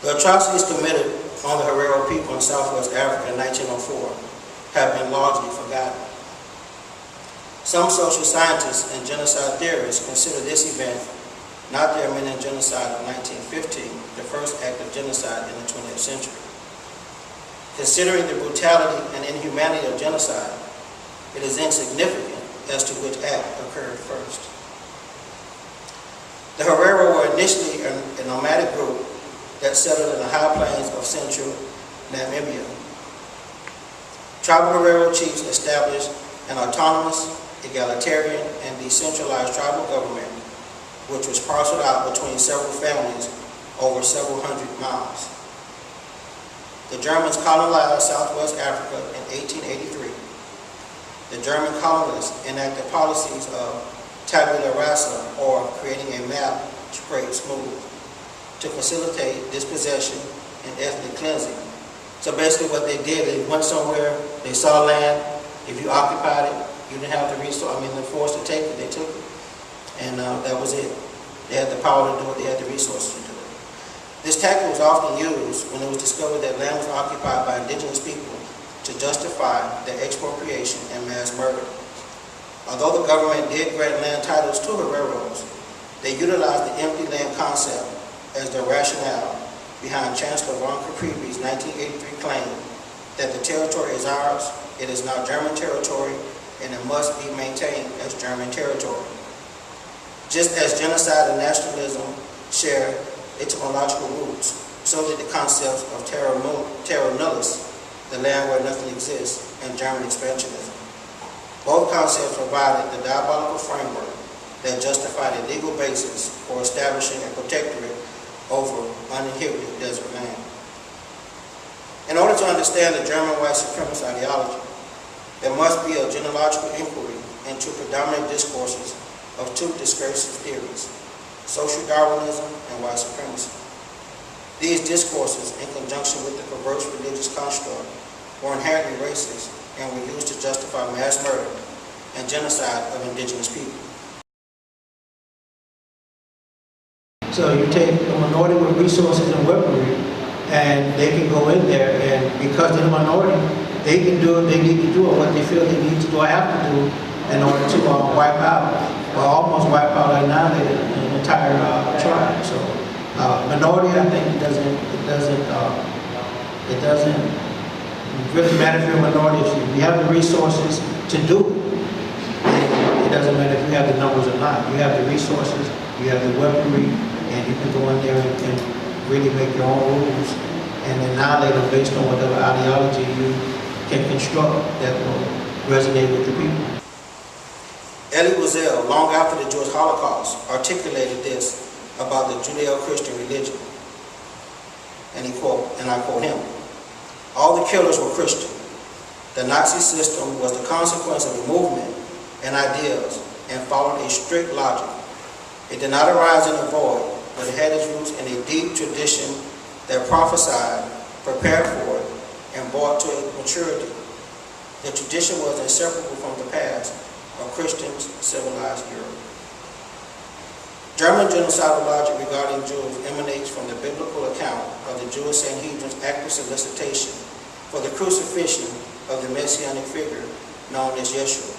The atrocities committed on the Herero people in Southwest Africa in 1904 have been largely forgotten. Some social scientists and genocide theorists consider this event, not the Armenian genocide of 1915, the first act of genocide in the 20th century. Considering the brutality and inhumanity of genocide, it is insignificant as to which act occurred first. The Herero were initially a nomadic group that settled in the high plains of central Namibia. Tribal Herero chiefs established an autonomous, egalitarian, and decentralized tribal government, which was parceled out between several families over several hundred miles. The Germans colonized Southwest Africa in 1883. The German colonists enacted policies of tabula rasa, or creating a map straight smooth, to facilitate dispossession and ethnic cleansing. So basically what they did, they went somewhere, they saw land, if you occupied it, you didn't have the resource, the force to take it, they took it. And that was it. They had the power to do it, they had the resources to do it. This tactic was often used when it was discovered that land was occupied by indigenous people to justify their expropriation and mass murder. Although the government did grant land titles to Hereros, they utilized the empty land concept as their rationale behind Chancellor von Caprivi's 1983 claim that the territory is ours, it is now German territory, and it must be maintained as German territory. Just as genocide and nationalism share etymological roots, so did the concepts of terra nullius, the land where nothing exists, and German expansionism. Both concepts provided the diabolical framework that justified a legal basis for establishing a protectorate over uninhabited desert land. In order to understand the German white supremacist ideology, there must be a genealogical inquiry into predominant discourses of two discursive theories, social Darwinism and white supremacy. These discourses, in conjunction with the perverse religious construct, were inherently racist and were used to justify mass murder and genocide of indigenous people. So you take a minority with resources and weaponry, and they can go in there, and because they're a minority, they can do what they need to do, or what they feel they need to do or have to do in order to wipe out, or almost wipe out, annihilate an entire tribe. So minority, I think it doesn't really matter if you're a minority. If you have the resources to do it, it doesn't matter if you have the numbers or not. You have the resources, you have the weaponry, and you can go in there and really make your own rules and annihilate them based on whatever ideology you can construct that will resonate with the people. Elie Wiesel, long after the Jewish Holocaust, articulated this about the Judeo-Christian religion. And I quote him, "All the killers were Christian. The Nazi system was the consequence of a movement and ideas and followed a strict logic. It did not arise in a void, but it had its roots in a deep tradition that prophesied, prepared for it, and brought to maturity. The tradition was inseparable from the past of Christians' civilized Europe." German genocidal logic regarding Jews emanates from the biblical account of the Jewish Sanhedrin's active solicitation for the crucifixion of the messianic figure known as Yeshua,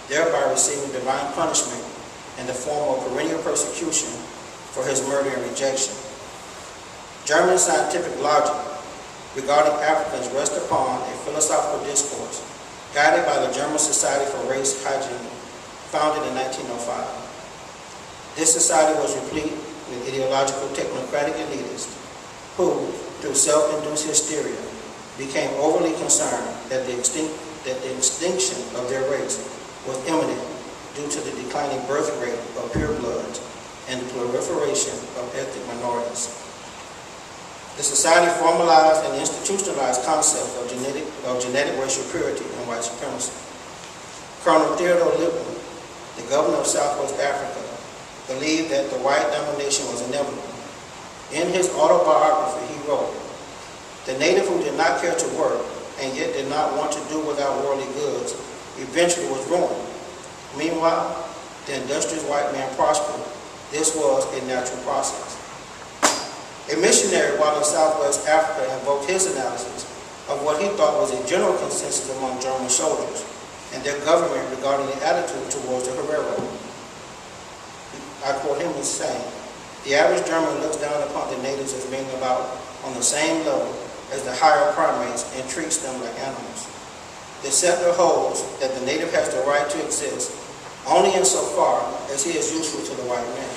thereby receiving divine punishment in the form of perennial persecution for his murder and rejection. German scientific logic regarding Africans rests upon a philosophical discourse guided by the German Society for Race Hygiene, founded in 1905. This society was replete with ideological technocratic elitists who, through self-induced hysteria, became overly concerned that the extinction of their race was imminent due to the declining birth rate of purebloods and the proliferation of ethnic minorities. The society formalized and institutionalized concepts of genetic racial purity and white supremacy. Colonel Theodore Lippmann, the governor of Southwest Africa, believed that the white domination was inevitable. In his autobiography, he wrote, "The native who did not care to work and yet did not want to do without worldly goods eventually was ruined. Meanwhile, the industrious white man prospered. This was a natural process." A missionary while in Southwest Africa invoked his analysis of what he thought was a general consensus among German soldiers and their government regarding the attitude towards the Herero. I quote him as saying, "The average German looks down upon the natives as being about on the same level as the higher primates and treats them like animals. The settler holds that the native has the right to exist only insofar as he is useful to the white man."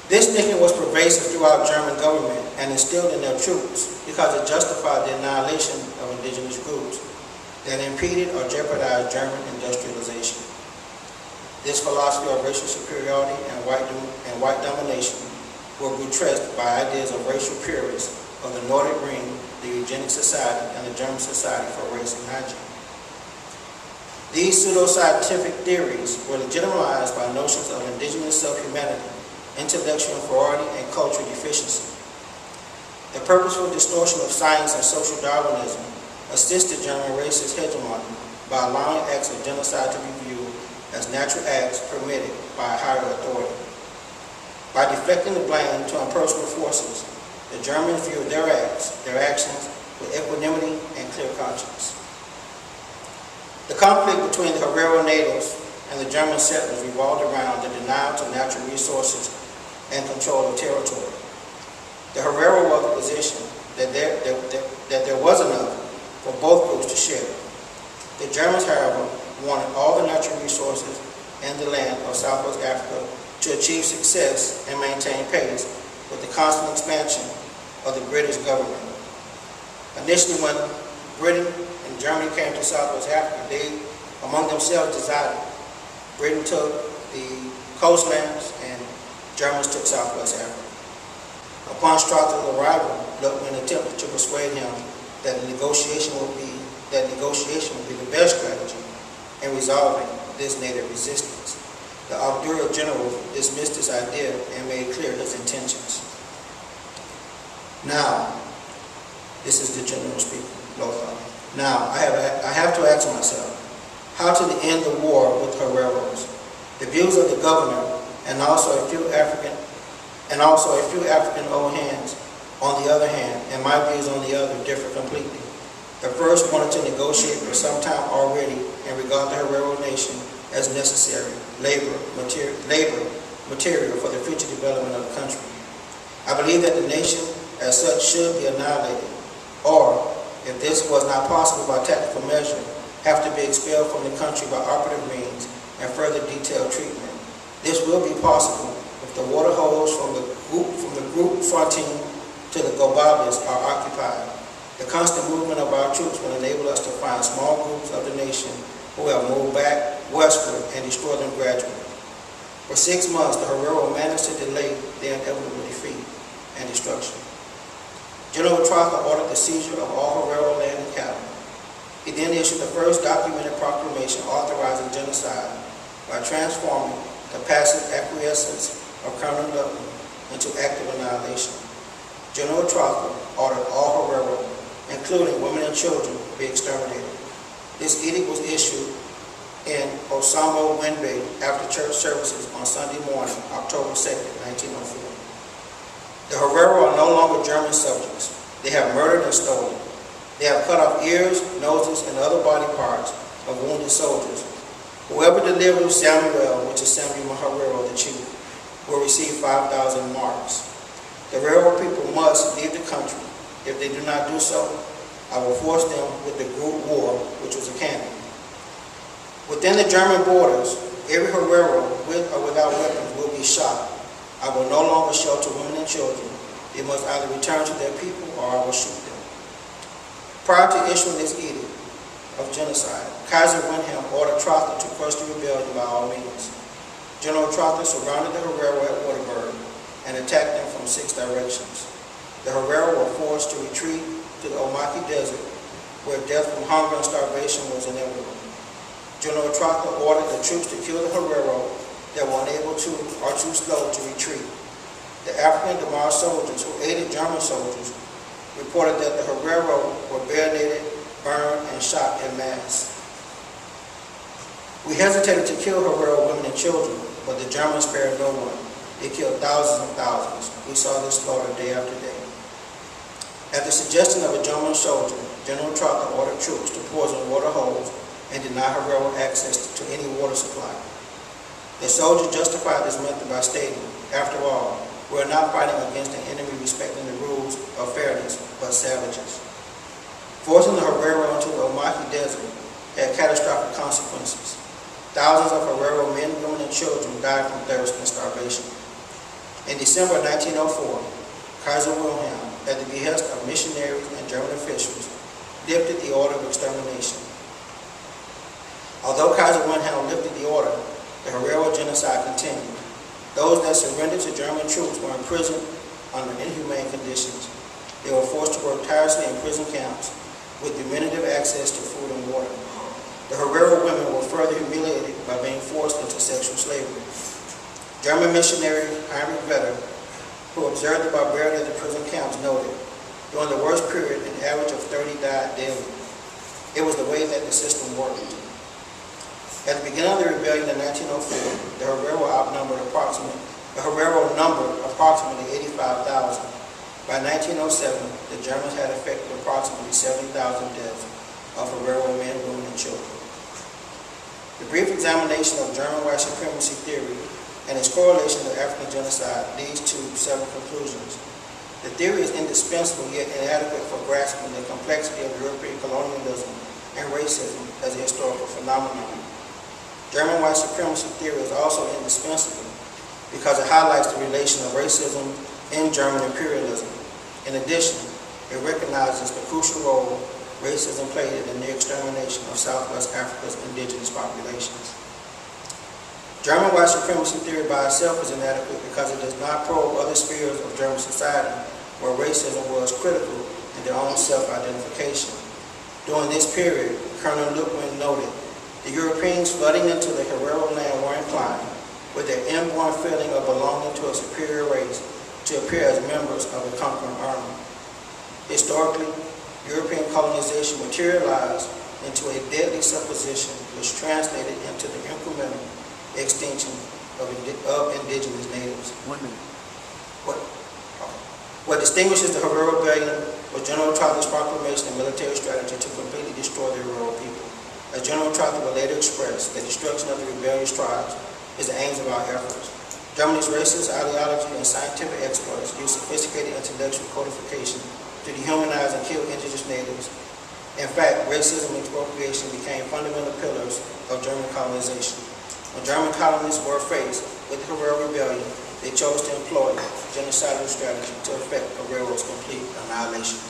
This thinking was pervasive throughout German government and instilled in their troops because it justified the annihilation of indigenous groups that impeded or jeopardized German industrialization. This philosophy of racial superiority and white domination were buttressed by ideas of racial purists of the Nordic Ring, the Eugenic Society, and the German Society for Race and Hygiene. These pseudo-scientific theories were legitimized by notions of indigenous self-humanity, intellectual inferiority, and cultural deficiency. The purposeful distortion of science and social Darwinism assisted German racist hegemony by allowing acts of genocide to be viewed as natural acts permitted by a higher authority. By deflecting the blame to impersonal forces, the Germans viewed their actions with equanimity and clear conscience. The conflict between the Herero natives and the German settlers revolved around the denial to natural resources and control of territory. The Herero were of the position that there was enough for both groups to share. The Germans, however, wanted all the natural resources and the land of Southwest Africa to achieve success and maintain pace with the constant expansion of the British government. Initially, when Britain and Germany came to Southwest Africa, they among themselves decided. Britain took the coastlands and Germans took Southwest Africa. Upon Strauss's arrival, Ludwig attempted to persuade him that negotiation would be the best strategy in resolving this native resistance. The Alwyn general dismissed this idea and made clear his intentions. Now, this is the general speaking. Now, I have to ask myself, how to end the war with Hereros? The views of the governor and also a few African old hands on the other hand, and my views on the other differ completely. The first wanted to negotiate for some time already and regard the Herero nation as necessary labor material for the future development of the country. I believe that the nation as such should be annihilated, or, if this was not possible by tactical measure, have to be expelled from the country by operative means and further detailed treatment. This will be possible if the water holes from the group fronting to the Gobabis are occupied. The constant movement of our troops will enable us to find small groups of the nation who have moved back westward and destroy them gradually. For 6 months, the Herero managed to delay their inevitable defeat and destruction. General Trotha ordered the seizure of all Herero land and cattle. He then issued the first documented proclamation authorizing genocide by transforming the passive acquiescence of Colonel Melton into active annihilation. General Trotha ordered all Herero, including women and children, be exterminated. This edict was issued in Osambo Wenbe after church services on Sunday morning, October 2nd, 1904. The Herero are no longer German subjects. They have murdered and stolen. They have cut off ears, noses, and other body parts of wounded soldiers. Whoever delivers Samuel, which is Samuel Herero, the chief, will receive 5,000 marks. The Herero people must leave the country. If they do not do so, I will force them with the group war, which was a cannon. Within the German borders, every Herero, with or without weapons, will be shot. I will no longer shelter women and children. They must either return to their people or I will shoot them. Prior to issuing this edict of genocide, Kaiser Wilhelm ordered Trotha to crush the rebellion by all means. General Trotha surrounded the Herero at Waterberg and attacked them from 6 directions. The Herero were forced to retreat to the Omaki Desert, where death from hunger and starvation was inevitable. General Trotha ordered the troops to kill the Herero that were unable to or too slow to retreat. The African Damar soldiers who aided German soldiers reported that the Herero were bayoneted, burned, and shot en masse. We hesitated to kill Herero women and children, but the Germans spared no one. They killed thousands and thousands. We saw this slaughter day after day. At the suggestion of a German soldier, General Trotha ordered troops to poison water holes and deny Herero access to any water supply. The soldier justified this method by stating, after all, we are not fighting against an enemy respecting the rules of fairness, but savages. Forcing the Herero into the Omaki Desert had catastrophic consequences. Thousands of Herero men, women, and children died from thirst and starvation. In December 1904, Kaiser Wilhelm, at the behest of missionaries and German officials, lifted the order of extermination. Although Kaiser Wilhelm lifted the order, the Herero genocide continued. Those that surrendered to German troops were imprisoned under inhumane conditions. They were forced to work tirelessly in prison camps with diminutive access to food and water. The Herero women were further humiliated by being forced into sexual slavery. German missionary Heinrich Vetter, who observed the barbarity of the prison camps, noted, during the worst period, an average of 30 died daily. It was the way that the system worked. At the beginning of the rebellion in 1904, the Herero numbered approximately 85,000. By 1907, the Germans had effected approximately 70,000 deaths of Herero men, women, and children. The brief examination of German white supremacy theory and its correlation to African genocide leads to several conclusions. The theory is indispensable yet inadequate for grasping the complexity of European colonialism and racism as a historical phenomenon. German white supremacy theory is also indispensable because it highlights the relation of racism in German imperialism. In addition, it recognizes the crucial role racism played in the near extermination of Southwest Africa's indigenous populations. German white supremacy theory by itself is inadequate because it does not probe other spheres of German society where racism was critical in their own self-identification. During this period, Colonel Lupin noted, the Europeans flooding into the Herero land were inclined, with their inborn feeling of belonging to a superior race, to appear as members of a conquering army. Historically, European colonization materialized into a deadly supposition which translated into the incremental extinction of indigenous natives. 1 minute. What distinguishes the Herero rebellion was General Trotha's proclamation and military strategy to completely destroy the Herero people. As General Trotha would later express, the destruction of the rebellious tribes is the aims of our efforts. Germany's racist ideology and scientific exploits use sophisticated intellectual codification to dehumanize and kill indigenous natives. In fact, racism and expropriation became fundamental pillars of German colonization. When German colonists were faced with the Herero rebellion, they chose to employ genocidal strategy to effect Herero's complete annihilation.